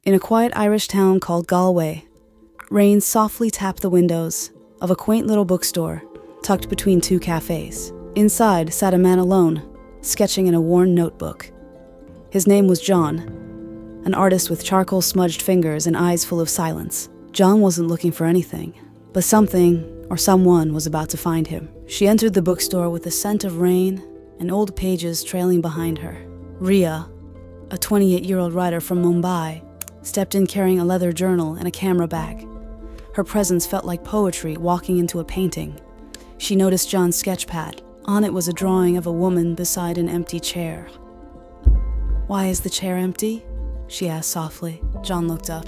In a quiet Irish town called Galway, rain softly tapped the windows of a quaint little bookstore tucked between two cafes. Inside sat a man alone, sketching in a worn notebook. His name was John, an artist with charcoal-smudged fingers and eyes full of silence. John wasn't looking for anything, but something or someone was about to find him. She entered the bookstore with the scent of rain and old pages trailing behind her. Riya, a 28-year-old writer from Mumbai, stepped in carrying a leather journal and a camera bag. Her presence felt like poetry walking into a painting. She noticed John's sketch pad. On it was a drawing of a woman beside an empty chair. "Why is the chair empty?" she asked softly. John looked up.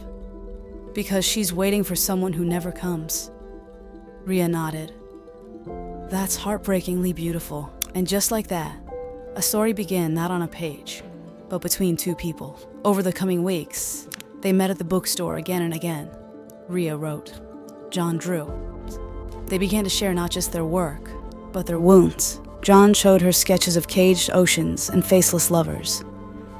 "Because she's waiting for someone who never comes." Riya nodded. "That's heartbreakingly beautiful." And just like that, a story began not on a page, but between two people. Over the coming weeks, they met at the bookstore again and again. Riya wrote. John drew. They began to share not just their work, but their wounds. John showed her sketches of caged oceans and faceless lovers.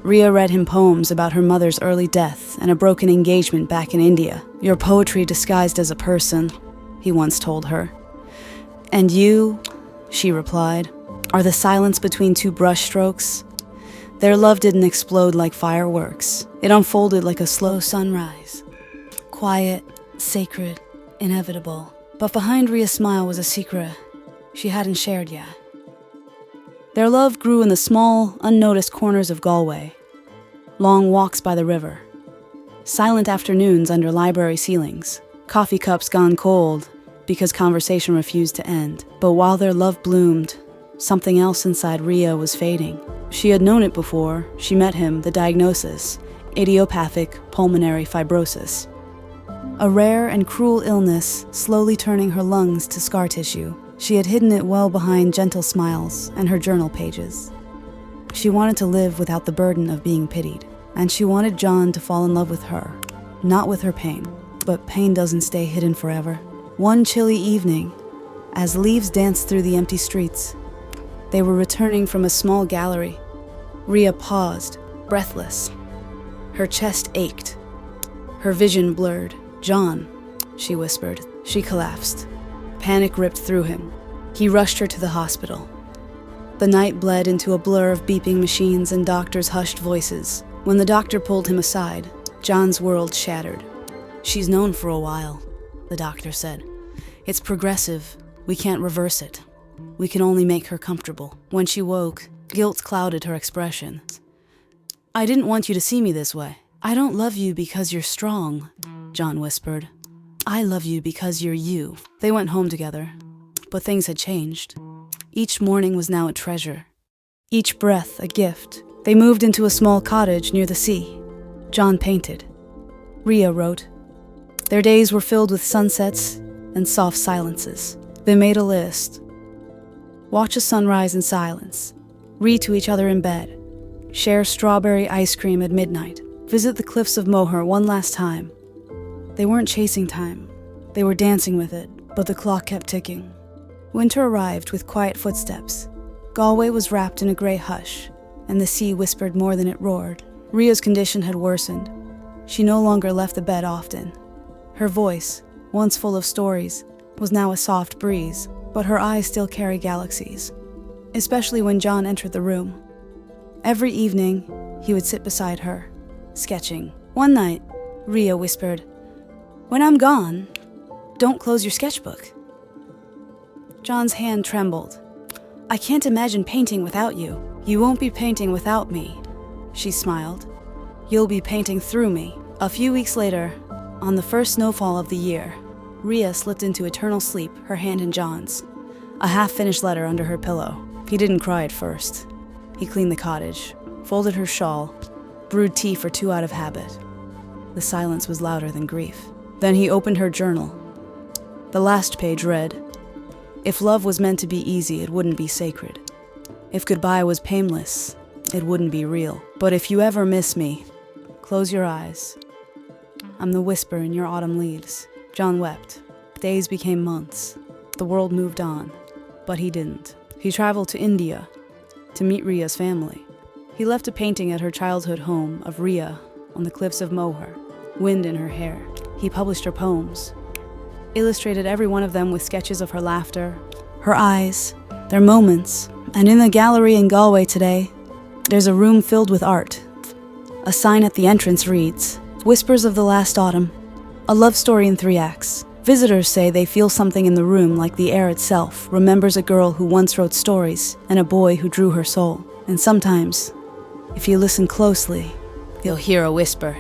Riya read him poems about her mother's early death and a broken engagement back in India. "Your poetry disguised as a person," he once told her. "And you," she replied, "are the silence between two brushstrokes." Their love didn't explode like fireworks. It unfolded like a slow sunrise. Quiet, sacred, inevitable. But behind Riya's smile was a secret she hadn't shared yet. Their love grew in the small, unnoticed corners of Galway. Long walks by the river. Silent afternoons under library ceilings. Coffee cups gone cold because conversation refused to end. But while their love bloomed, something else inside Riya was fading. She had known it before she met him, the diagnosis, idiopathic pulmonary fibrosis. A rare and cruel illness slowly turning her lungs to scar tissue. She had hidden it well behind gentle smiles and her journal pages. She wanted to live without the burden of being pitied, and she wanted John to fall in love with her, not with her pain. But pain doesn't stay hidden forever. One chilly evening, as leaves danced through the empty streets, they were returning from a small gallery. Riya paused, breathless. Her chest ached. Her vision blurred. "John," she whispered. She collapsed. Panic ripped through him. He rushed her to the hospital. The night bled into a blur of beeping machines and doctors' hushed voices. When the doctor pulled him aside, John's world shattered. "She's known for a while," the doctor said. "It's progressive. We can't reverse it. We can only make her comfortable." When she woke, guilt clouded her expression. "I didn't want you to see me this way." "I don't love you because you're strong," John whispered. "I love you because you're you." They went home together, but things had changed. Each morning was now a treasure. Each breath a gift. They moved into a small cottage near the sea. John painted. Riya wrote. Their days were filled with sunsets and soft silences. They made a list. Watch a sunrise in silence. Read to each other in bed. Share strawberry ice cream at midnight. Visit the cliffs of Moher one last time. They weren't chasing time. They were dancing with it, but the clock kept ticking. Winter arrived with quiet footsteps. Galway was wrapped in a gray hush, and the sea whispered more than it roared. Ria's condition had worsened. She no longer left the bed often. Her voice, once full of stories, was now a soft breeze, but her eyes still carried galaxies, especially when John entered the room. Every evening, he would sit beside her, sketching. One night, Riya whispered, "When I'm gone, don't close your sketchbook." John's hand trembled. "I can't imagine painting without you." "You won't be painting without me," she smiled. "You'll be painting through me." A few weeks later, on the first snowfall of the year, Riya slipped into eternal sleep, her hand in John's, a half-finished letter under her pillow. He didn't cry at first. He cleaned the cottage, folded her shawl, brewed tea for two out of habit. The silence was louder than grief. Then he opened her journal. The last page read, "If love was meant to be easy, it wouldn't be sacred. If goodbye was painless, it wouldn't be real. But if you ever miss me, close your eyes. I'm the whisper in your autumn leaves." John wept. Days became months. The world moved on, but he didn't. He traveled to India to meet Ria's family. He left a painting at her childhood home of Riya on the cliffs of Moher. wind in her hair. He published her poems, illustrated every one of them with sketches of her laughter, her eyes, their moments. And in the gallery in Galway today, there's a room filled with art. A sign at the entrance reads, "Whispers of the Last Autumn, a love story in 3 acts." Visitors say they feel something in the room, like the air itself remembers a girl who once wrote stories and a boy who drew her soul. And sometimes, if you listen closely, you'll hear a whisper.